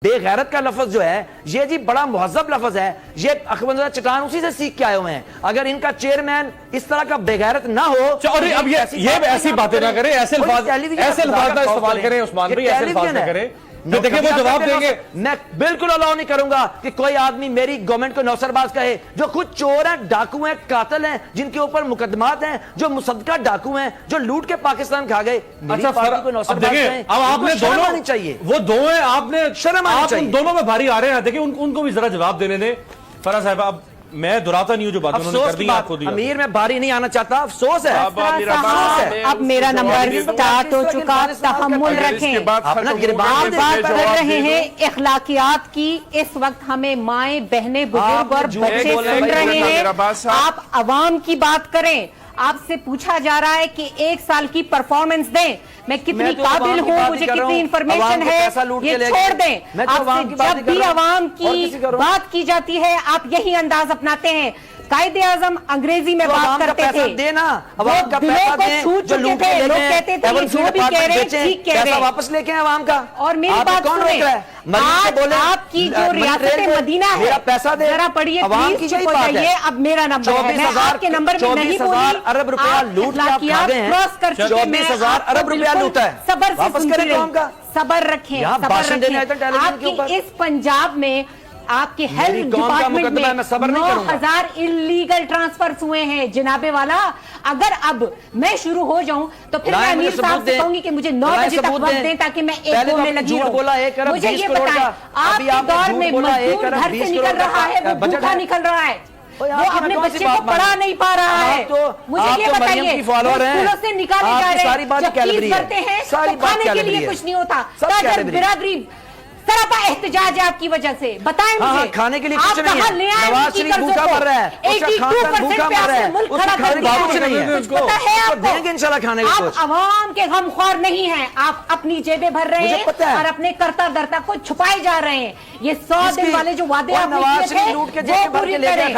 بے غیرت کا لفظ جو ہے یہ جی بڑا مہذب لفظ ہے. یہ اخوندزادہ چٹان اسی سے سیکھ کے آئے ہوئے ہیں. اگر ان کا چیئرمین اس طرح کا بے غیرت نہ ہو اور اب یہ ایسی باتیں نہ کریں, ایسے الفاظ نہ استعمال کریں عثمان بھائی, ایسے الفاظ نہ کریں. دیکھیں وہ جواب دیں گے. میں بالکل الاؤ نہیں کروں گا کہ کوئی آدمی میری گورنمنٹ کو نوسر باز کہے, جو خود چور ہیں, ڈاکو ہیں, قاتل ہیں, جن کے اوپر مقدمات ہیں, جو مصدقہ ڈاکو ہیں, جو لوٹ کے پاکستان کھا گئے. اچھا اب آپ نے دونوں چاہیے وہ دو ہیں, آپ نے شرم آپ ان دونوں میں بھاری آ رہے ہیں. دیکھیں ان کو بھی ذرا جواب دینے دیں. فرح صاحب اب میں دراتا نہیں ہوں جو باتیں انہوں نے کر دی آپ کو دیا. امیر میں بھاری نہیں آنا چاہتا, افسوس ہے. اب میرا نمبر سٹارٹ ہو چکا, تحمل رکھیں. آپ بات کر رہے ہیں اخلاقیات کی, اس وقت ہمیں مائیں بہنیں بزرگ اور بچے سن رہے ہیں. آپ عوام کی بات کریں. آپ سے پوچھا جا رہا ہے کہ 1 سال کی پرفارمنس دیں, میں کتنی قابل ہوں, مجھے کتنی انفارمیشن ہے, یہ چھوڑ دیں. آپ سے جب بھی عوام کی بات کی جاتی ہے آپ یہی انداز اپناتے ہیں. قائد اعظم انگریزی میں بات کرتے تھے, وہ دلوں کو چھو چکے تھے, لوگ کہتے تھے یہ جو بھی کہہ رہے ٹھیک کہہ رہے ہیں. واپس لے کے عوام کا. اور میری بات سنیں, آج آپ کی جو ریاست مدینہ ہے ذرا پڑھیے پلیز, چپ ہو جائیے. اب میرا نمبر ہے, میں آپ کے نمبر میں نہیں بولی. ارب روپیہ لوٹ کے آپ کھا گئے ہیں. 24,000 ارب روپیہ لوٹا ہے. صبر سے سنتی رہی, صبر رکھیں, صبر رکھیں. آپ کی اس پنجاب میں آپ کے ہیلتھ ڈپارٹمنٹ میں 9,000 انلیگل ٹرانسفرز ہوئے ہیں جناب والا. اگر اب میں شروع ہو جاؤں تو پھر میں امیر صاحب سے کہوں گی کہ مجھے 9 بجے تک وقت دیں تاکہ میں ایک دو میں لگی رہوں. مجھے یہ بتائیں, آپ کے دور میں مزدور گھر سے نکل رہا ہے, وہ بھوکا نکل رہا ہے, وہ اپنے بچے کو پڑھا نہیں پا رہا ہے. مجھے یہ بتائیے, اسکولوں سے نکالے جا رہے ہیں, جب فیس بھرتے ہیں تو کھانے کے لیے کچھ نہیں ہوتا. تاجر برادری سراپا احتجاج ہے آپ کی وجہ سے. بتائیں مجھے کھانے کے لیے کچھ نہیں ہے. نواز شریف بھوکا مر رہا ہے, اس کا خاندان بھوکا مر رہا ہے, اس کا کھانے کا کچھ نہیں ہے. کچھ پتہ ہے آپ کو, دیں گے انشاءاللہ کھانے کا کچھ. آپ عوام کے غمخوار نہیں ہیں, آپ اپنی جیبیں بھر رہے ہیں اور اپنے کرتا درتا کو چھپائے جا رہے ہیں. یہ 100 دن والے جو وعدے آپ نے کیے تھے وہ پوری کریں.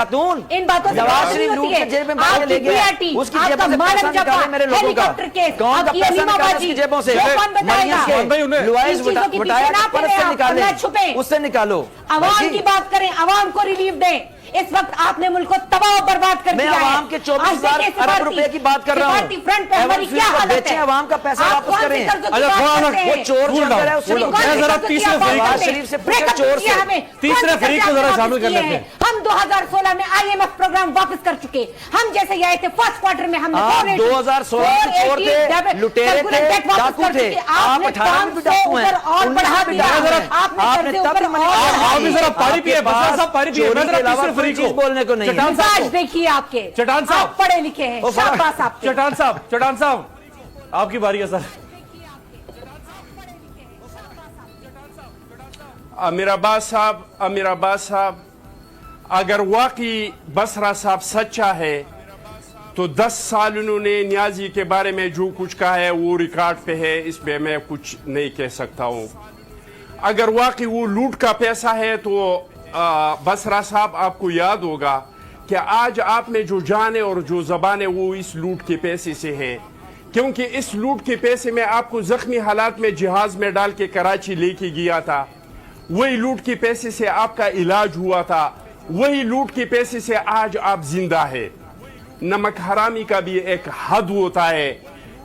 ان باتوں سے بات نہیں ہوتی ہے. آپ کی پی آر ٹی, آپ کا مالم جپا, ہیلی کاپٹر کیس, آپ کی علیمہ باجی, یہ کون بتائے گا؟ ان چیزوں کی پیچھے نہ پڑے, نہ چھپیں. اس سے نکالو, عوام کی بات کریں, عوام کو ریلیف دیں. اس وقت آپ نے ملک کو تباہ و برباد کر دیا ہے. میں عوام کے 24,000 ارب روپے کی بات کر رہا ہوں. سفارتی فرنٹ پہ ہماری کیا حالت ہے؟ عوام کا پیسہ واپس کریں. وہ چور جو اندر ہے اس سے ذرا تیسرے فریق شریف سے پوچھے, چور سے تیسرے فریق کو ذرا شامل کر لیتے ہیں. ہم 2016 میں IMF پروگرام واپس کر چکے. ہم جیسے یہ آئے تھے فرسٹ کوارٹر میں, ہم نے 2016 میں چور تھے, لٹیرے تھے, ڈاکو تھے. آپ 18 میں بھی ڈاکو ہیں, اور بڑھا دیا. آپ نے ذرا پانی پیے, بسر صاحب پانی پیے. میں ذرا تیسرے فریق کو بولنے کو نہیں. مزاج دیکھیے آپ کے, چٹان صاحب آپ پڑھے لکھے ہیں, شاباش آپ کے. چٹان صاحب آپ کی باری ہے سر. امیر عباس صاحب, اگر واقعی بسرا صاحب سچا ہے تو 10 سال انہوں نے نیازی کے بارے میں جو کچھ کہا ہے وہ ریکارڈ پہ ہے, اس پہ میں کچھ نہیں کہہ سکتا ہوں. اگر واقعی وہ لوٹ کا پیسہ ہے تو بسرا صاحب آپ کو یاد ہوگا کہ آج آپ میں جو جان ہے اور جو زبان ہے وہ اس لوٹ کے پیسے سے ہے, کیونکہ اس لوٹ کے پیسے میں آپ کو زخمی حالات میں جہاز میں ڈال کے کراچی لے کے گیا تھا. وہی لوٹ کے پیسے سے آپ کا علاج ہوا تھا, وہی لوٹ کے پیسے سے آج آپ زندہ ہے. نمک حرامی کا بھی ایک حد ہوتا ہے.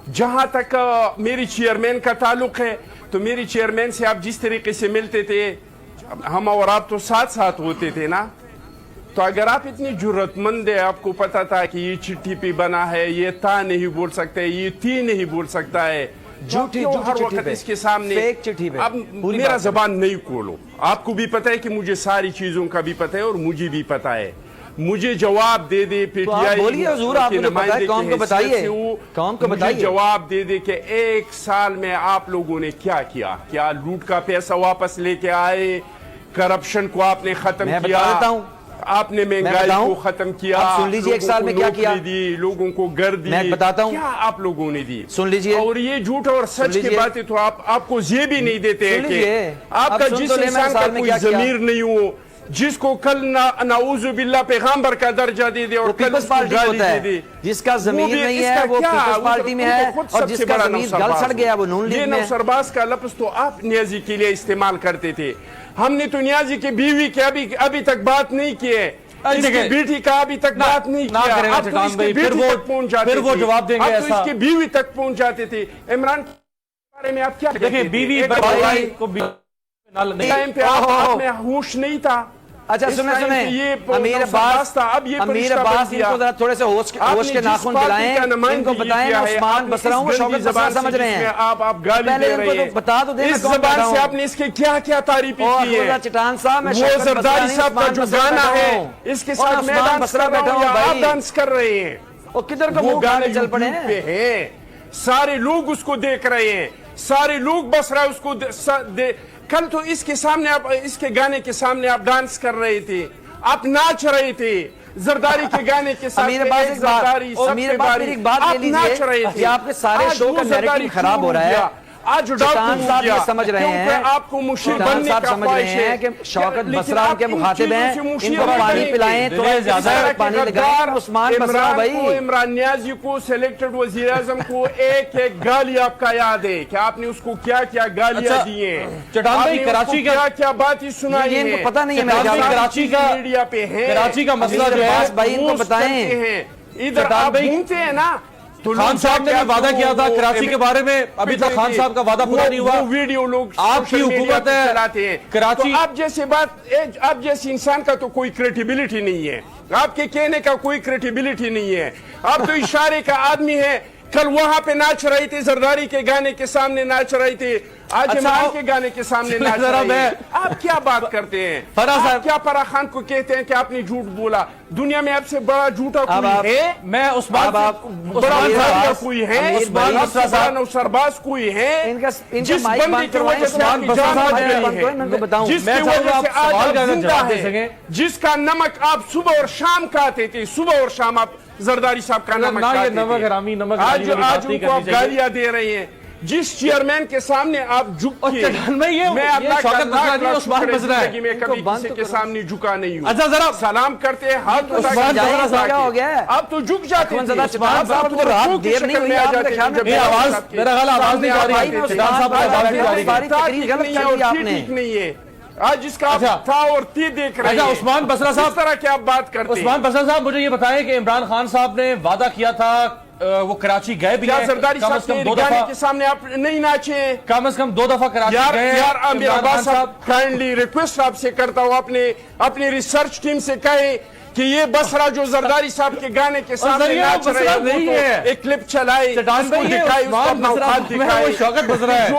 جہاں تک میری چیئرمین کا تعلق ہے تو میری چیئرمین سے آپ جس طریقے سے ملتے تھے, ہم اور آپ تو ساتھ ہوتے تھے نا, تو اگر آپ اتنی جرت مند ہے, آپ کو پتا تھا کہ یہ چٹھی پہ بنا ہے, یہ تا نہیں بول سکتا ہے, یہ تی نہیں بول سکتا ہے, جھوٹی ہر وقت اس کے سامنے اب میرا زبان نہیں کھولو. آپ کو بھی پتا ہے کہ مجھے ساری چیزوں کا بھی پتا ہے اور مجھے بھی پتا ہے. مجھے جواب دے دے پی ٹی آئی کے نمائندے مجھے جواب دے دے کہ 1 سال میں آپ لوگوں نے کیا کیا. کیا لوٹ کا پیسہ واپس لے کے آئے, کرپشن کو آپ نے ختم کیا, آپ نے مہنگائی کو ختم کیا, سن لیجئے 1 سال میں کیا کیا, لوگوں کو گھر دی, میں بتاتا ہوں کیا آپ لوگوں نے دی. سن لیجئے, اور یہ جھوٹ اور سچ کی باتیں تو آپ کو یہ بھی نہیں دیتے ہیں کہ آپ کا جس انسان کا کوئی ضمیر نہیں ہو, جس کو کل نعوذ باللہ پیغمبر کا درجہ دے دے اور کل اس کو گالی دے دے, جس کا ضمیر نہیں ہے وہ پیپلز پارٹی میں ہے, اور جس کا ضمیر گل سڑ گیا وہ نون لیگ میں ہے. یہ نوسر باز کا لفظ تو آپ نیازی کے لیے استعمال کرتے تھے. ہم نے تو نیازی کی بیوی کے ابھی تک بات نہیں کی ہے, اس کی بیٹی کا ابھی تک بات نہیں کیا, اب تو اس کی بیٹی تک پہنچ جاتے تھے, وہ جواب دیں گے اب تو اس کی بیوی تک پہنچ جاتے تھے. عمران کے بارے میں آپ کیا کہتے دیکھیں, تھے؟ بیوی کو ٹائم پہ آپ میں ہوش نہیں تھا. اچھا سنیں امیر عباس کو ذرا تھوڑے سے ہوش کے ناخن دلائیں, ان کو بتائیں عثمان بصرہ ہوں شوکت بصرہ سمجھ رہے ہیں, آپ گالی دے رہے ہیں, بتا تو دیں اس زبان سے آپ نے اس کے کیا کیا تعریفیں کی ہیں. چٹان صاحب میں وہ زرداری صاحب کا جو گانا ہے اس کے ساتھ میں ڈانس کر رہا ہوں یا آپ ڈانس کر رہے ہیں, وہ کدھر کو وہ گانے چل پڑے ہیں, سارے لوگ اس کو دیکھ رہے ہیں, سارے لوگ بصرہ اس کو کل تو اس کے سامنے آپ اس کے گانے کے سامنے آپ ڈانس کر رہے تھے, آپ ناچ رہے تھے زرداری کے گانے کے ساتھ. امیر عباس ایک بات لے لیجئے, آپ کے سارے شو کا نیریٹو خراب ہو رہا ہے. آج چٹان صاحب یہ سمجھ رہے ہیں, آپ کو مشیر چٹان بننے صاحب کا سمجھ رہے ہیں کہ شوکت بصرہ ان کے مخاطب ہیں, ان کو پانی پلائیں, تھوڑا زیادہ پانی لگائیں. عثمان بصرہ بھائی, عمران نیازی کو سلیکٹڈ وزیر اعظم کو ایک ایک گالی آپ کا یاد ہے کہ آپ نے اس کو کیا کیا گالیاں دی ہیں. چٹان بھائی کراچی کا کیا کیا باتیں سنائی ہیں, ان کو پتہ نہیں ہے. کراچی کا میڈیا پہ ہے, کراچی کا مسئلہ جو ہے بھائی ان کو بتائیں. ادھر آپ گھومتے ہیں نا, خان صاحب نے بھی وعدہ کیا تھا کراچی کے بارے میں, ابھی تک خان صاحب کا وعدہ پورا نہیں ہوا. ویڈیو لوگ آپ کی حکومت ہے کراچی, آپ جیسے آپ جیسے انسان کا تو کوئی کریڈیبلٹی نہیں ہے, آپ کے کہنے کا کوئی کریڈیبلٹی نہیں ہے, آپ تو اشارے کا آدمی ہے. کل وہاں پہ ناچ رہی تھی زرداری کے گانے کے سامنے ناچ رہی تھی, آج عمران کے گانے کے سامنے ناچ رہی ہے. آپ کیا بات کرتے ہیں, آپ کیا فرح خان کو کہتے ہیں کہ آپ نے جھوٹ بولا. دنیا میں آپ سے بڑا جھوٹا کوئی ہے؟ میں عثمان بڑا بھائی کوئی ہے, بڑا نوسرباز کوئی ہے, جس بندے کی وجہ سے آپ کی جان بچ رہی ہے, جس کی وجہ سے آج آپ زندہ ہیں, جس کا نمک آپ صبح اور شام کھاتے تھے, صبح اور شام آپ زرداری صاحب کا نمک کھاتے تھے, آج ان کو آپ گالیاں دے رہے ہیں. جس چیئرمین کے سامنے آپ جھک کے, میں اللہ کا زندگی میں کبھی کسی کے سامنے جھکا نہیں ہوں. اچھا ذرا سلام کرتے ہیں, ہاتھ کیا ہو گیا ہے, آپ تو جھک جاتے تھے. صاحب کو رات دیر نہیں ہوئی, آپ کے خیال میں میرا خیال آواز نہیں جا رہی ہے, چٹان صاحب کی آواز نہیں جا رہی ہے. ٹھیک نہیں ہے آج جس کا تھا اور تی دیکھ رہے ہیں. عثمان بصرہ صاحب, اس طرح کی آپ بات کرتے ہیں. عثمان بصرہ صاحب مجھے یہ بتائیں کہ عمران خان صاحب نے وعدہ کیا تھا, وہ کراچی گئے بھی ہیں, زرداری صاحب کے گانے کے سامنے آپ نہیں ناچے, کم از کم 2 دفعہ کراچی گئے. یار امیر عباس صاحب کائنڈلی ریکویسٹ آپ سے کرتا ہوں, اپنی ریسرچ ٹیم سے کہیں کہ یہ بصرہ جو زرداری صاحب کے گانے کے سامنے ناچ رہے ہیں, ایک کلپ چلائے, چٹان بھائی یہ عثمان بصرہ ہے, شوکت بصرہ ہے.